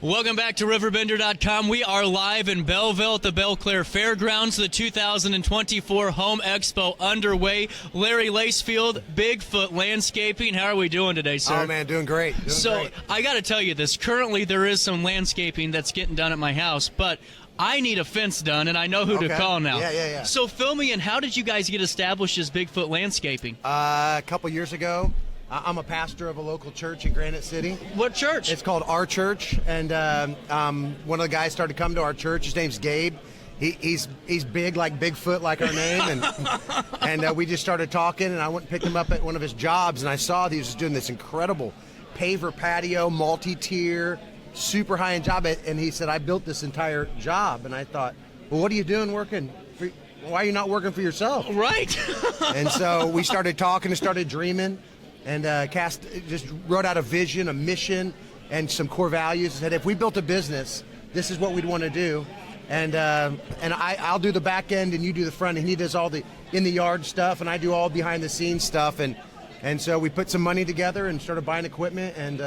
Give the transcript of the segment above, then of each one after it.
Welcome back to RiverBender.com. We are live in Belleville at the Belclair Fairgrounds. The 2024 Home Expo underway. Larry Lacefield, Bigfoot Landscaping. How are we doing today, sir? Oh, man, doing great. Great. I got to tell you this. Currently, there is some landscaping that's getting done at my house, but I need a fence done, and I know who to call now. Yeah. So fill me in. How did you guys get established as Bigfoot Landscaping? A couple years ago, I'm a pastor of a local church in Granite City. What church? It's called Our Church, and one of the guys started coming to our church. His name's Gabe. He's big like Bigfoot, like our name, and we just started talking, and I went and picked him up at one of his jobs, and I saw that he was just doing this incredible paver patio, multi-tier, super high-end job, and he said, I built this entire job, and I thought, well, what are you doing working for? Why are you not working for yourself? Right. And so we started talking and started dreaming, and just wrote out a vision, a mission, and some core values. And said, if we built a business, this is what we'd want to do. And I'll do the back end, and you do the front, and he does all the in the yard stuff, and I do all behind the scenes stuff. And so we put some money together and started buying equipment, and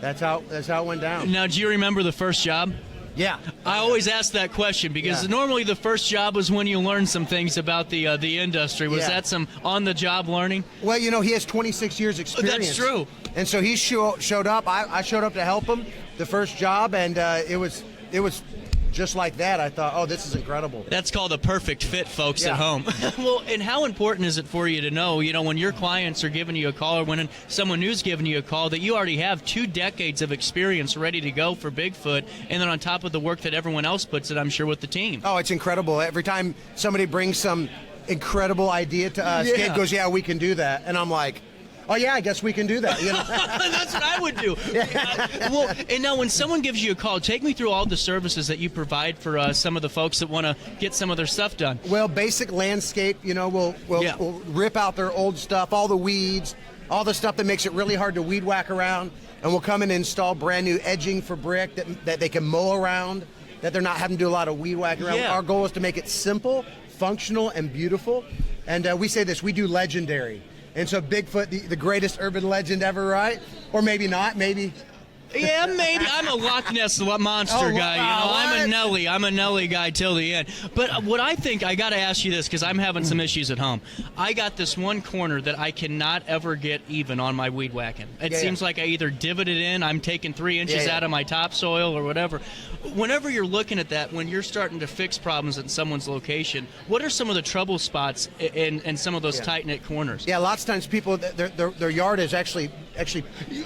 that's how it went down. Now, do you remember the first job? Yeah. I always ask that question because normally the first job was when you learn some things about the industry. Was that some on-the-job learning? Well, he has 26 years experience. That's true. And so he showed up. I showed up to help him the first job, and it was just like that. I thought, oh, this is incredible. That's called a perfect fit, folks, at home. Well, and how important is it for you to know, when your clients are giving you a call or when someone new's giving you a call, that you already have 2 decades of experience ready to go for Bigfoot, and then on top of the work that everyone else puts in, I'm sure, with the team? Oh, it's incredible. Every time somebody brings some incredible idea to us, Gabe goes, yeah, we can do that. And I'm like, oh, yeah, I guess we can do that. That's what I would do. Well, and now when someone gives you a call, take me through all the services that you provide for some of the folks that want to get some of their stuff done. Well, basic landscape, we'll rip out their old stuff, all the weeds, all the stuff that makes it really hard to weed whack around, and we'll come and install brand new edging for brick that they can mow around, that they're not having to do a lot of weed whack around. Our goal is to make it simple, functional, and beautiful. And we say this, we do legendary. And so Bigfoot, the greatest urban legend ever, right? Or maybe not, maybe. Yeah, maybe. I'm a Loch Ness monster guy, I'm a Nelly guy till the end. But what I think, I got to ask you this, because I'm having some issues at home. I got this one corner that I cannot ever get even on my weed whacking. It seems like I either divot it in, I'm taking 3 inches out of my topsoil or whatever. Whenever you're looking at that, when you're starting to fix problems in someone's location, what are some of the trouble spots in some of those tight-knit corners? Yeah, lots of times people, their yard is actually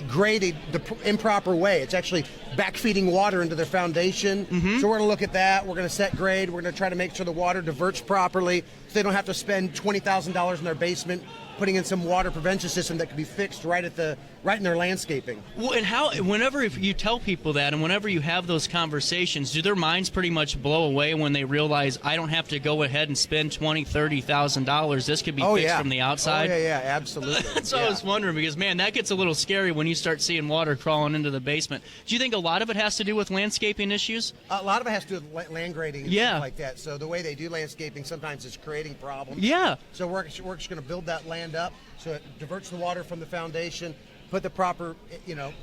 graded the improper way. It's actually backfeeding water into their foundation. So we're going to look at that. We're going to set grade. We're going to try to make sure the water diverts properly so they don't have to spend $20,000 in their basement putting in some water prevention system that can be fixed right in their landscaping. Well, and whenever you tell people that, and whenever you have those conversations, do their minds pretty much blow away when they realize I don't have to go ahead and spend $20,000-$30,000? This could be fixed from the outside. Oh yeah, absolutely. That's what I was wondering, because man, that gets a little scary when you start seeing water crawling into the basement. Do you think a lot of it has to do with landscaping issues? A lot of it has to do with land grading and stuff like that. So the way they do landscaping sometimes is creating problems. Yeah. So we're just going to build that land up so it diverts the water from the foundation, put the proper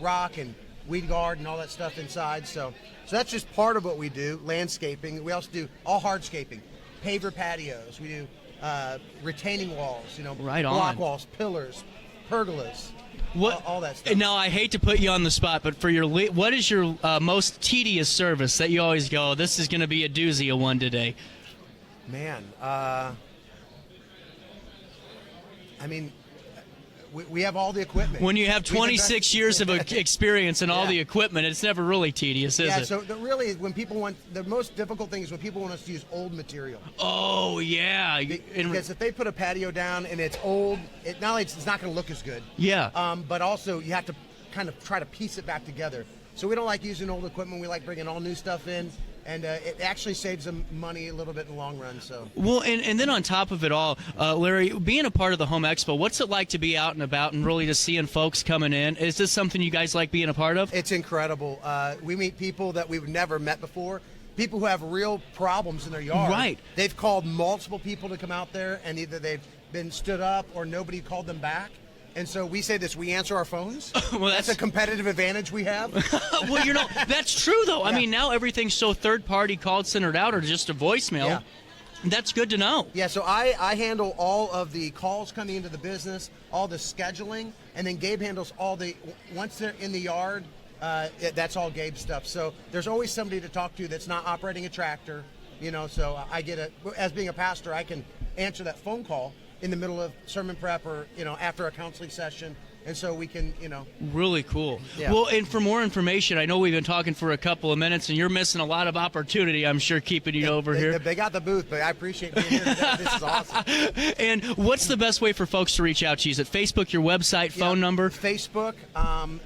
rock and weed guard and all that stuff inside. So that's just part of what we do, landscaping. We also do all hardscaping, paver patios. We do retaining walls, block walls, pillars, pergolas, all that stuff. Now, I hate to put you on the spot, but for what is your most tedious service that you always go, this is going to be a doozy of one today? Man, we have all the equipment. When you have 26 years of experience and all the equipment, it's never really tedious, is it? Yeah, so really, the most difficult thing is when people want us to use old material. Oh, yeah. Because if they put a patio down and it's old, not only it's not going to look as good. Yeah. But also you have to kind of try to piece it back together. So we don't like using old equipment. We like bringing all new stuff in. And it actually saves them money a little bit in the long run. So well, and then on top of it all, Larry, being a part of the Home Expo, what's it like to be out and about and really just seeing folks coming in? Is this something you guys like being a part of? It's incredible. We meet people that we've never met before, people who have real problems in their yard. Right. They've called multiple people to come out there, and either they've been stood up or nobody called them back. And so we say this, we answer our phones. Well, that's a competitive advantage we have. Well, that's true, though. I mean, now everything's so third-party called centered out or just a voicemail. Yeah. That's good to know. Yeah, so I handle all of the calls coming into the business, all the scheduling, and then Gabe handles once they're in the yard, that's all Gabe's stuff. So there's always somebody to talk to that's not operating a tractor, so as being a pastor, I can answer that phone call in the middle of sermon prep or, after a counseling session. And so we can, Really cool. Yeah. Well, and for more information, I know we've been talking for a couple of minutes, and you're missing a lot of opportunity, I'm sure, keeping you over here. They got the booth, but I appreciate being here today. This is awesome. And what's the best way for folks to reach out to you? Is it Facebook, your website, phone number? Facebook,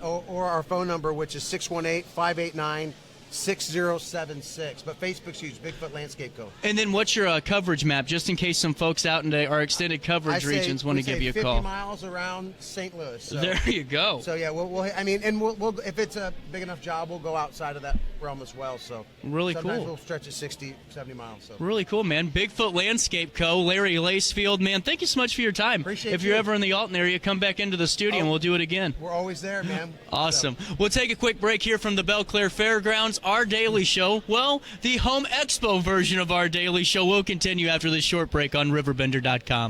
or our phone number, which is 618-589-6076. But Facebook's huge, Bigfoot Landscape Co. And then what's your coverage map, just in case some folks out in our extended coverage regions want to give you a call? 50 miles around St. Louis. So. There you go. So yeah, we'll if it's a big enough job, we'll go outside of that realm as well. So really sometimes cool. We'll stretch it 60, 70 miles. So really cool, man. Bigfoot Landscape Co. Larry Lacefield, man. Thank you so much for your time. Appreciate If you're ever in the Alton area, come back into the studio and we'll do it again. We're always there, man. Awesome. We'll take a quick break here from the Belle Claire Fairgrounds. Our daily show, well, the Home Expo version of our daily show will continue after this short break on RiverBender.com.